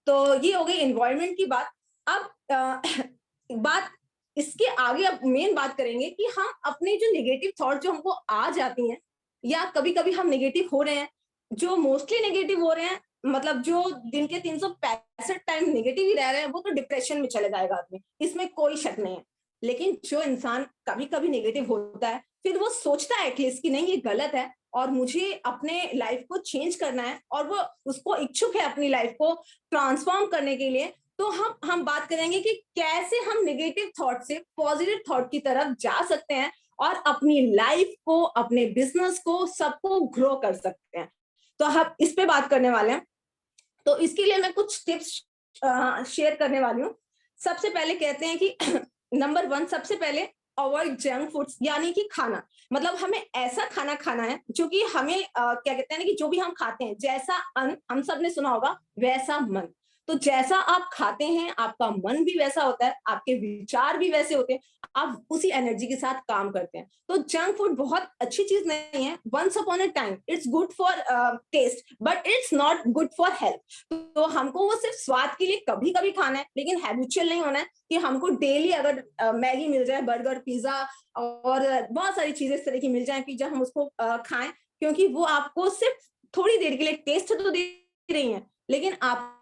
[SPEAKER 4] तो ये हो गई एनवायरनमेंट की बात। अब बात इसके आगे अब मेन बात करेंगे कि हम अपने जो नेगेटिव थॉट जो हमको आ जाती हैं, या कभी कभी हम नेगेटिव हो रहे हैं, जो मोस्टली नेगेटिव हो रहे हैं, मतलब जो दिन के 365 टाइम नेगेटिव ही रह रहे हैं, वो तो डिप्रेशन में चले जाएगा आदमी, इसमें कोई शक नहीं है। लेकिन जो इंसान कभी कभी नेगेटिव होता है, फिर वो सोचता है एटलीस्ट कि नहीं ये गलत है और मुझे अपने लाइफ को चेंज करना है, और वो उसको इच्छुक है अपनी लाइफ को ट्रांसफॉर्म करने के लिए, तो हम बात करेंगे कि कैसे हम नेगेटिव थॉट से पॉजिटिव थॉट की तरफ जा सकते हैं और अपनी लाइफ को, अपने बिजनेस को, सबको ग्रो कर सकते हैं। तो हम इस पे बात करने वाले हैं। तो इसके लिए मैं कुछ टिप्स शेयर करने वाली हूँ। सबसे पहले कहते हैं कि नंबर 1, सबसे पहले अवॉइड जंक फूड्स, यानी कि खाना, मतलब हमें ऐसा खाना खाना है जो कि हमें क्या कहते हैं ना, कि जो भी हम खाते हैं, जैसा अन्न, हम सब ने सुना होगा, वैसा मन। तो जैसा आप खाते हैं आपका मन भी वैसा होता है, आपके विचार भी वैसे होते हैं, आप उसी एनर्जी के साथ काम करते हैं। तो जंक फूड बहुत अच्छी चीज नहीं है, once upon a time it's good for taste, but it's not good for health. तो हमको वो सिर्फ स्वाद के लिए कभी कभी खाना है, लेकिन हैबिचुअल नहीं होना है कि हमको डेली अगर मैगी मिल जाए, बर्गर, पिज्जा और बहुत सारी चीजें इस तरह की मिल जाए पिज्जा, हम उसको खाएं, क्योंकि वो आपको सिर्फ थोड़ी देर के लिए टेस्ट तो दे रही है, लेकिन आपका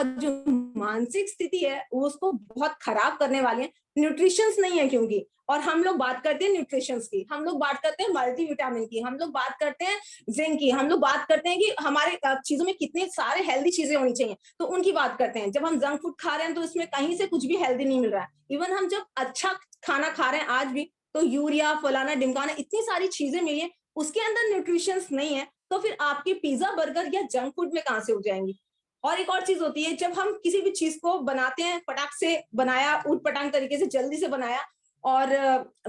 [SPEAKER 4] जो मानसिक स्थिति है वो उसको बहुत खराब करने वाले हैं। न्यूट्रिशंस नहीं है क्योंकि, और हम लोग बात करते हैं न्यूट्रिशंस की, हम लोग बात करते हैं मल्टीविटामिन की, हम लोग बात करते हैं जिंक की, हम लोग बात करते हैं कि हमारे चीजों में कितने सारे हेल्दी चीजें होनी चाहिए, तो उनकी बात करते हैं। जब हम जंक फूड खा रहे हैं तो इसमें कहीं से कुछ भी हेल्दी नहीं मिल रहा है। इवन हम जब अच्छा खाना खा रहे हैं आज भी, तो यूरिया, फलाना ढिमकाना, इतनी सारी चीजें मिली है, उसके अंदर न्यूट्रिशंस नहीं है, तो फिर आपके पिज्जा, बर्गर या जंक फूड में कहां से हो जाएंगी। और एक और चीज होती है, जब हम किसी भी चीज को बनाते हैं, फटाक से बनाया, उठ पटांग तरीके से जल्दी से बनाया, और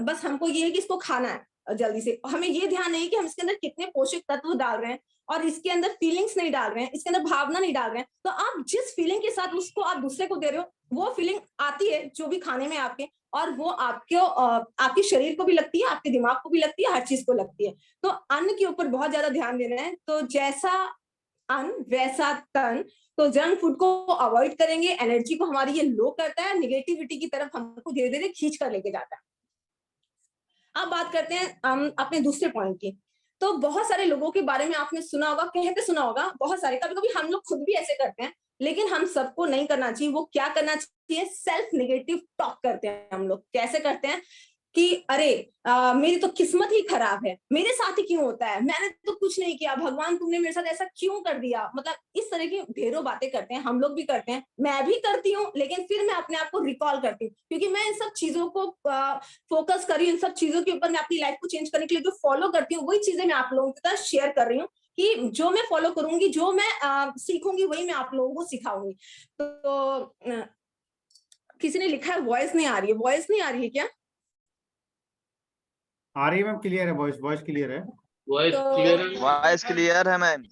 [SPEAKER 4] बस हमको ये है कि इसको खाना है जल्दी से, हमें ये ध्यान नहीं कि हम इसके अंदर कितने पोषक तत्व डाल रहे हैं, और इसके अंदर फीलिंग्स नहीं डाल रहे हैं, इसके अंदर भावना नहीं डाल रहे हैं। तो आप जिस फीलिंग के साथ उसको आप दूसरे को दे रहे हो, वो फीलिंग आती है जो भी खाने में आपके, और वो आपके शरीर को भी लगती है, आपके दिमाग को भी लगती है, हर चीज को लगती है। तो अन्न के ऊपर बहुत ज्यादा ध्यान देना है। तो जैसा अन्न वैसा तन। तो जंक फूड को अवॉइड करेंगे, एनर्जी को हमारी ये लो करता है, निगेटिविटी की तरफ हमको धीरे धीरे खींच कर लेके जाता है। अब बात करते हैं अपने दूसरे पॉइंट की। तो बहुत सारे लोगों के बारे में आपने सुना होगा, कहते सुना होगा, बहुत सारे, कभी कभी हम लोग खुद भी ऐसे करते हैं, लेकिन हम सबको नहीं करना चाहिए। वो क्या करना चाहिए? सेल्फ नेगेटिव टॉक करते हैं हम लोग। कैसे करते हैं कि अरे मेरी तो किस्मत ही खराब है, मेरे साथ ही क्यों होता है, मैंने तो कुछ नहीं किया, भगवान तुमने मेरे साथ ऐसा क्यों कर दिया। मतलब इस तरह की ढेरों बातें करते हैं, हम लोग भी करते हैं, मैं भी करती हूँ, लेकिन फिर मैं अपने आप को रिकॉल करती हूँ, क्योंकि मैं इन सब चीजों को फोकस कर रही हूँ, इन सब चीजों के ऊपर मैं अपनी लाइफ को चेंज करने के लिए जो फॉलो करती हूँ, वही चीजें मैं आप लोगों के साथ शेयर कर रही हूँ कि जो मैं फॉलो करूंगी, जो मैं सीखूंगी, वही मैं आप लोगों को सिखाऊंगी। तो किसी ने लिखा है वॉइस नहीं आ रही है, वॉइस नहीं आ रही है क्या?
[SPEAKER 6] आ रही है मैम, क्लियर है, वॉइस वॉइस क्लियर है।
[SPEAKER 3] वॉइस
[SPEAKER 4] तो-
[SPEAKER 3] क्लियर है,
[SPEAKER 5] वॉइस क्लियर है मैम।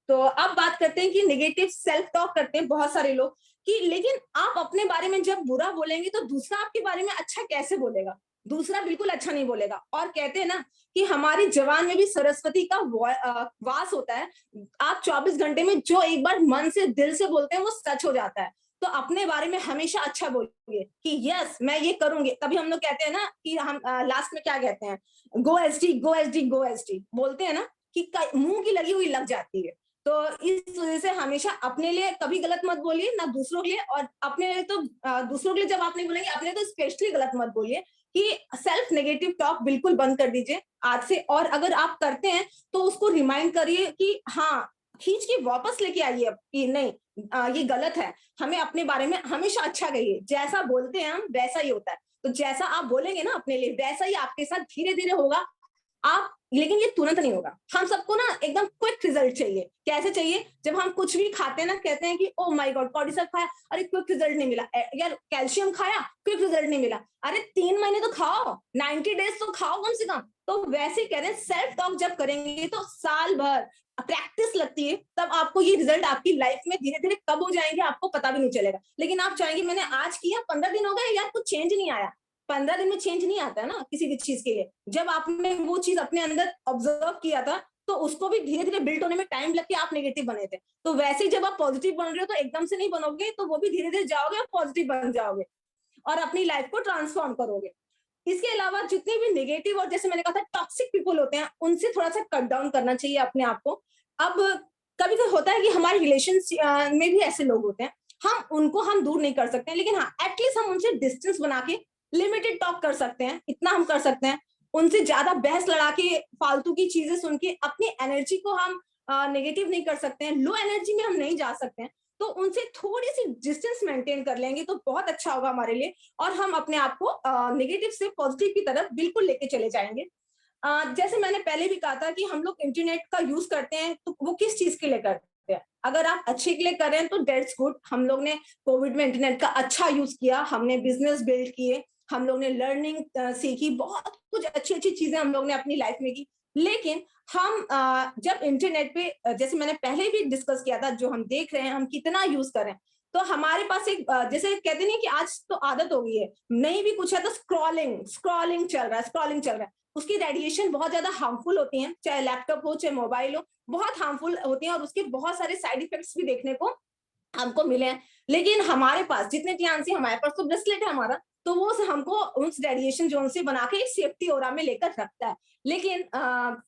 [SPEAKER 4] तो अब बात करते हैं कि नेगेटिव सेल्फ टॉक करते हैं बहुत सारे लोग कि, लेकिन आप अपने बारे में जब बुरा बोलेंगे तो दूसरा आपके बारे में अच्छा कैसे बोलेगा? दूसरा बिल्कुल अच्छा नहीं बोलेगा। और कहते हैं ना कि हमारी जबान में भी सरस्वती का वास होता है। आप 24 घंटे में जो एक बार मन से दिल से बोलते हैं वो सच हो जाता है। तो अपने बारे में हमेशा अच्छा बोलिए कि यस मैं ये करूंगी। तभी हम लोग कहते हैं ना कि हम लास्ट में क्या कहते हैं, गो एसडी गो एसडी गो एसडी बोलते हैं ना, कि मुंह की लगी हुई लग जाती है। तो इस वजह से हमेशा अपने लिए कभी गलत मत बोलिए, ना दूसरों के लिए। और अपने लिए तो दूसरों के लिए जब आप नहीं बोलेंगे, अपने तो स्पेशली गलत मत बोलिए कि सेल्फ नेगेटिव टॉक बिल्कुल बंद कर दीजिए आज से। और अगर आप करते हैं तो उसको रिमाइंड करिए कि हाँ, खींच के वापस लेके आइए कि नहीं ये गलत है। हमें अपने बारे में हमेशा अच्छा कहिए, जैसा बोलते हैं हम वैसा ही होता है। तो जैसा आप बोलेंगे ना अपने लिए, वैसा ही आपके साथ धीरे धीरे होगा। आप, लेकिन ये तुरंत नहीं होगा। हम सबको ना एकदम क्विक रिजल्ट चाहिए। कैसे चाहिए? जब हम कुछ भी खाते हैं ना, कहते हैं कि ओ माय गॉड कॉर्टिसोल खाया, अरे क्विक रिजल्ट नहीं मिला, यार कैल्शियम खाया, क्विक रिजल्ट नहीं मिला। अरे 3 महीने तो खाओ, 90 डेज तो खाओ कम से कम। तो वैसे ही कह रहे हैं, सेल्फ टॉक जब करेंगे तो साल भर प्रैक्टिस लगती है, तब आपको ये रिजल्ट आपकी लाइफ में धीरे धीरे कब हो जाएंगे आपको पता भी नहीं चलेगा। लेकिन आप चाहेंगे मैंने आज किया, 15 दिन हो गए, यार कुछ चेंज नहीं आया। 15 दिन में चेंज नहीं आता है ना किसी भी चीज के लिए। जब आपने वो चीज अपने अंदर ऑब्जर्व किया था, तो उसको भी धीरे धीरे बिल्ड होने में टाइम लग के आप नेगेटिव बने थे। तो वैसे ही जब आप पॉजिटिव बन रहे हो तो एकदम से नहीं बनोगे, तो वो भी धीरे धीरे जाओगे और पॉजिटिव बन जाओगे और अपनी लाइफ को ट्रांसफॉर्म करोगे। इसके अलावा जितने भी नेगेटिव और जैसे मैंने कहा था टॉक्सिक पीपल होते हैं, उनसे थोड़ा सा कट डाउन करना चाहिए अपने आप को। अब कभी कभी होता है कि हमारे रिलेशन में भी ऐसे लोग होते हैं, हम दूर नहीं कर सकते, लेकिन हाँ एटलीस्ट हम उनसे डिस्टेंस बना के लिमिटेड टॉक कर सकते हैं। इतना हम कर सकते हैं। उनसे ज्यादा बहस लड़ा के, फालतू की चीजें सुन के अपनी एनर्जी को हम नेगेटिव नहीं कर सकते हैं, लो एनर्जी में हम नहीं जा सकते हैं। तो उनसे थोड़ी सी डिस्टेंस मेंटेन कर लेंगे तो बहुत अच्छा होगा हमारे लिए, और हम अपने आप को नेगेटिव से पॉजिटिव की तरफ बिल्कुल लेके चले जाएंगे। जैसे मैंने पहले भी कहा था कि हम लोग इंटरनेट का यूज करते हैं तो वो किस चीज के लिए करते हैं? अगर आप अच्छे के लिए कर रहे हैं तो दैट्स गुड। हम लोग ने कोविड में इंटरनेट का अच्छा यूज किया, हमने बिजनेस बिल्ड किए, हम लोग ने लर्निंग सीखी, बहुत कुछ अच्छी अच्छी चीजें हम लोग ने अपनी लाइफ में की। लेकिन हम जब इंटरनेट पे, जैसे मैंने पहले भी डिस्कस किया था, जो हम देख रहे हैं हम कितना यूज करें, तो हमारे पास एक जैसे कहते नहीं कि आज तो आदत हो गई है, नहीं भी कुछ है तो स्क्रॉलिंग चल रहा है। उसकी रेडिएशन बहुत ज्यादा हार्मफुल होती है, चाहे लैपटॉप हो चाहे मोबाइल हो, बहुत हार्मफुल होती है और उसके बहुत सारे साइड इफेक्ट्स भी देखने को हमको मिले हैं। लेकिन हमारे पास जितने ध्यान से, हमारे पास तो ब्रेसलेट है हमारा, तो वो हमको उस रेडिएशन जोन से बना के एक सेफ्टी ओरा में लेकर रखता है। लेकिन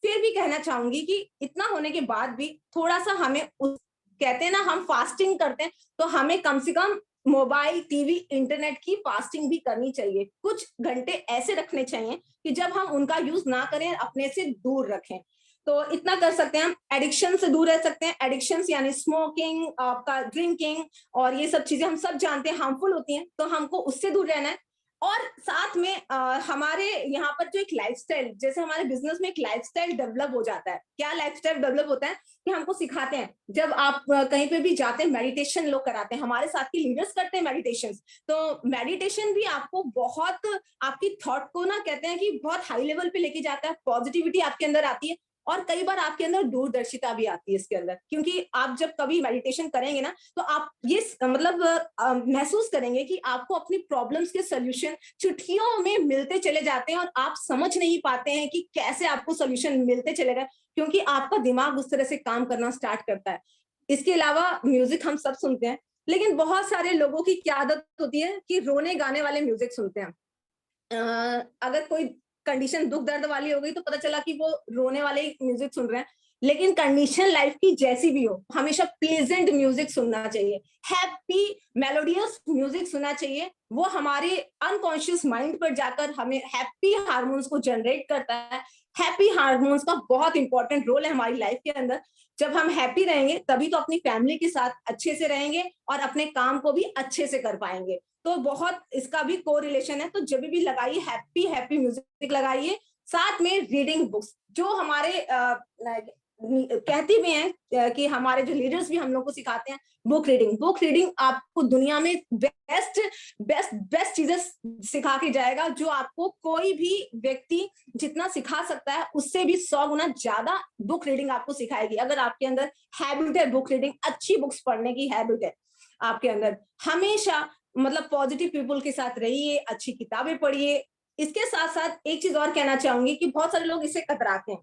[SPEAKER 4] फिर भी कहना चाहूंगी कि इतना होने के बाद भी थोड़ा सा हमें कहते हैं ना, हम फास्टिंग करते हैं तो हमें कम से कम मोबाइल, टीवी, इंटरनेट की फास्टिंग भी करनी चाहिए। कुछ घंटे ऐसे रखने चाहिए कि जब हम उनका यूज ना करें, अपने से दूर रखें। तो इतना कर सकते हैं। हम एडिक्शन से दूर रह सकते हैं। एडिक्शन यानी स्मोकिंग, आपका ड्रिंकिंग और ये सब चीजें हम सब जानते हैं हार्मफुल होती हैं, तो हमको उससे दूर रहना है। और साथ में हमारे यहाँ पर जो एक लाइफस्टाइल, जैसे हमारे बिजनेस में एक लाइफस्टाइल डेवलप हो जाता है। क्या लाइफस्टाइल डेवलप होता है कि हमको सिखाते हैं, जब आप कहीं पे भी जाते हैं, मेडिटेशन लोग कराते हैं, हमारे साथ के लीडर्स करते हैं मेडिटेशन। तो मेडिटेशन भी आपको बहुत, आपकी थॉट को ना कहते हैं कि बहुत हाई लेवल पे लेके जाता है, पॉजिटिविटी आपके अंदर आती है और कई बार आपके अंदर दूरदर्शिता भी आती है इसके अंदर। क्योंकि आप जब कभी मेडिटेशन करेंगे ना, तो आप ये मतलब महसूस करेंगे कि आपको अपनी प्रॉब्लम्स के सोल्यूशन चुटकियों में मिलते चले जाते हैं और आप समझ नहीं पाते हैं कि कैसे आपको सोल्यूशन मिलते चले गए, क्योंकि आपका दिमाग उस तरह से काम करना स्टार्ट करता है। इसके अलावा म्यूजिक हम सब सुनते हैं, लेकिन बहुत सारे लोगों की क्या आदत होती है कि रोने गाने वाले म्यूजिक सुनते हैं। अगर कोई कंडीशन दुख दर्द वाली हो गई तो पता चला कि वो रोने वाले म्यूजिक सुन रहे हैं। लेकिन कंडीशन लाइफ की जैसी भी हो, हमेशा प्लेजेंट म्यूजिक सुनना चाहिए, हैप्पी मेलोडियस म्यूजिक सुनना चाहिए। वो हमारे अनकॉन्शियस माइंड पर जाकर हमें हैप्पी हार्मोन्स को जनरेट करता है। हैप्पी हार्मोन्स का बहुत इंपॉर्टेंट रोल है हमारी लाइफ के अंदर। जब हम हैप्पी रहेंगे तभी तो अपनी फैमिली के साथ अच्छे से रहेंगे और अपने काम को भी अच्छे से कर पाएंगे। तो बहुत इसका भी कोरिलेशन है। तो जब भी लगाइए हैप्पी हैप्पी म्यूजिक लगाइए, साथ में रीडिंग बुक्स जो हमारे कहती भी हैं कि हमारे जो लीडर्स भी हम लोग को सिखाते हैं बुक रीडिंग आपको दुनिया में बेस्ट बेस्ट बेस्ट चीजें सिखा के जाएगा, जो आपको कोई भी व्यक्ति जितना सिखा सकता है उससे भी 100 गुना ज्यादा बुक रीडिंग आपको सिखाएगी। अगर आपके अंदर हैबिट है बुक रीडिंग, अच्छी बुक्स पढ़ने की हैबिट है आपके अंदर, हमेशा मतलब पॉजिटिव पीपल के साथ रहिए, अच्छी किताबें पढ़िए। इसके साथ साथ एक चीज और कहना चाहूंगी कि बहुत सारे लोग इससे कतराते हैं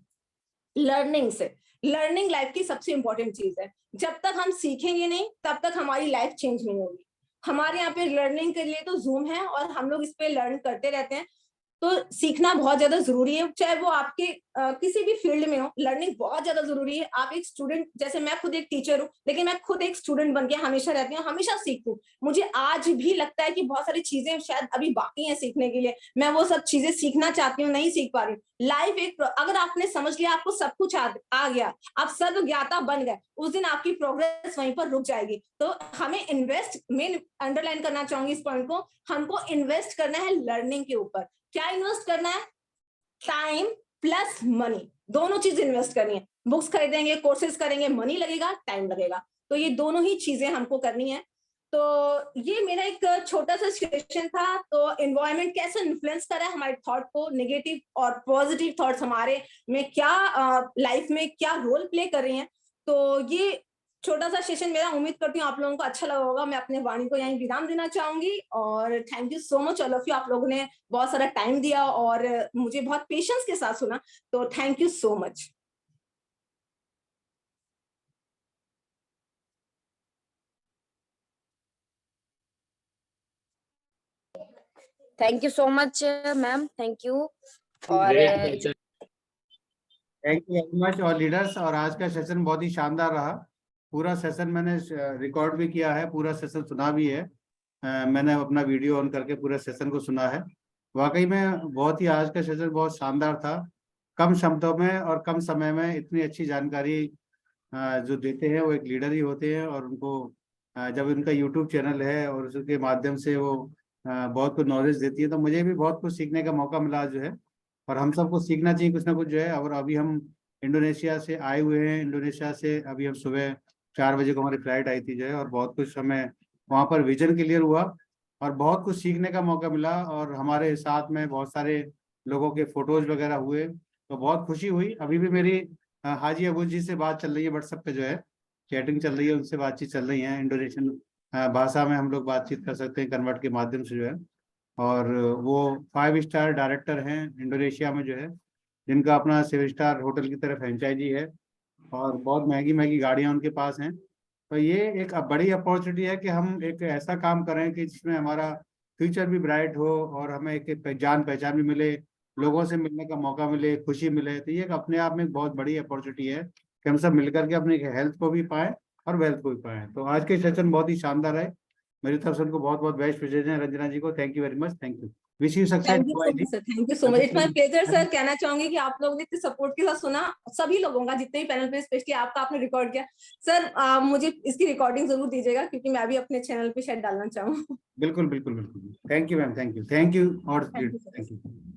[SPEAKER 4] लर्निंग से। लर्निंग लाइफ की सबसे इंपॉर्टेंट चीज है। जब तक हम सीखेंगे नहीं तब तक हमारी लाइफ चेंज नहीं होगी। हमारे यहाँ पे लर्निंग के लिए तो जूम है और हम लोग इस पे लर्न करते रहते हैं। तो सीखना बहुत ज्यादा जरूरी है, चाहे वो आपके किसी भी फील्ड में हो, लर्निंग बहुत ज्यादा जरूरी है। आप एक स्टूडेंट, जैसे मैं खुद एक टीचर हूँ, लेकिन मैं खुद एक स्टूडेंट बन के हमेशा रहती हूँ, हमेशा सीखती हूँ। मुझे आज भी लगता है कि बहुत सारी चीजें शायद अभी बाकी हैं सीखने के लिए, मैं वो सब चीजें सीखना चाहती हूँ, नहीं सीख पा रही हूँ। लाइफ एक, अगर आपने समझ लिया आपको सब कुछ आ गया, आप सर्व ज्ञाता बन गए, उस दिन आपकी प्रोग्रेस वहीं पर रुक जाएगी। तो हमें इन्वेस्ट, मैं अंडरलाइन करना चाहूंगी इस पॉइंट को, हमको इन्वेस्ट करना है लर्निंग के ऊपर। क्या इन्वेस्ट करना है? टाइम प्लस मनी, दोनों चीज इन्वेस्ट करनी है। बुक्स खरीदेंगे, कोर्सेज करेंगे, मनी लगेगा, टाइम लगेगा, तो ये दोनों ही चीजें हमको करनी है। तो ये मेरा एक छोटा सा सेशन था। तो एनवायरनमेंट कैसे इन्फ्लुएंस कर रहा है हमारे थॉट को, नेगेटिव और पॉजिटिव थॉट्स हमारे में क्या लाइफ में क्या रोल प्ले कर रही हैं। तो ये छोटा सा सेशन मेरा, उम्मीद करती हूँ आप लोगों को अच्छा लगा होगा। मैं अपने वाणी को यहीं विराम देना चाहूंगी और thank you so much all of you. आप लोगों ने बहुत सारा टाइम दिया और मुझे बहुत पेशेंस के साथ सुना, तो thank you so much.
[SPEAKER 1] Thank you so much ma'am, thank you. और
[SPEAKER 6] थैंक यू वेरी मच और लीडर्स। और आज का सेशन बहुत ही शानदार रहा। पूरा सेशन मैंने रिकॉर्ड भी किया है, पूरा सेशन सुना भी है। मैंने अपना वीडियो ऑन करके पूरे सेशन को सुना है। वाकई में बहुत ही आज का सेशन बहुत शानदार था। कम शब्दों में और कम समय में इतनी अच्छी जानकारी जो देते हैं वो एक लीडर ही होते हैं। और उनको जब उनका यूट्यूब चैनल है और उसके माध्यम से वो बहुत कुछ नॉलेज देती है, तो मुझे भी बहुत कुछ सीखने का मौका मिला जो है। और हम सबको सीखना चाहिए कुछ ना कुछ जो है। और अभी हम इंडोनेशिया से आए हुए हैं। इंडोनेशिया से अभी हम सुबह 4 बजे को हमारी फ्लाइट आई थी जो है। और बहुत कुछ हमें वहाँ पर विजन क्लियर हुआ और बहुत कुछ सीखने का मौका मिला। और हमारे साथ में बहुत सारे लोगों के फोटोज वगैरह हुए, तो बहुत खुशी हुई। अभी भी मेरी हाजी अबू जी से बात चल रही है, व्हाट्सएप पे जो है चैटिंग चल रही है, उनसे बातचीत चल रही है। इंडोनेशियन भाषा में हम लोग बातचीत कर सकते हैं कन्वर्ट के माध्यम से जो है। और वो 5 स्टार डायरेक्टर हैं इंडोनेशिया में जो है, जिनका अपना 7 स्टार होटल की तरफ फ्रेंचाइजी है और बहुत महंगी महंगी गाड़ियां उनके पास हैं। तो ये एक बड़ी अपॉर्चुनिटी है कि हम एक ऐसा काम करें कि जिसमें हमारा फ्यूचर भी ब्राइट हो और हमें एक जान पहचान भी मिले, लोगों से मिलने का मौका मिले, खुशी मिले। तो ये अपने आप में एक बहुत बड़ी अपॉर्चुनिटी है कि हम सब मिलकर के अपनी हेल्थ को भी पाएं और वेल्थ को भी पाएं। तो आज के सेशन बहुत ही शानदार है। मेरी तरफ से उनको बहुत बहुत बेस्ट विशेष हैं रंजना जी को। Thank you very much. Thank you. Wish you success.
[SPEAKER 4] Thank you so much sir, thank you so much, it's my pleasure sir. कहना चाहूंगी कि आप लोगों ने इतने सपोर्ट के साथ सुना, सभी लोगों का, जितने भी पैनल पे, स्पेशली आपका, आपने रिकॉर्ड किया सर। मुझे इसकी रिकॉर्डिंग जरूर दीजिएगा क्योंकि मैं भी अपने चैनल पे शायद डालना चाहूँ।
[SPEAKER 6] बिल्कुल बिल्कुल बिल्कुल। Thank you ma'am, thank you, thank you और
[SPEAKER 4] थैंक यू।
[SPEAKER 6] Thank you.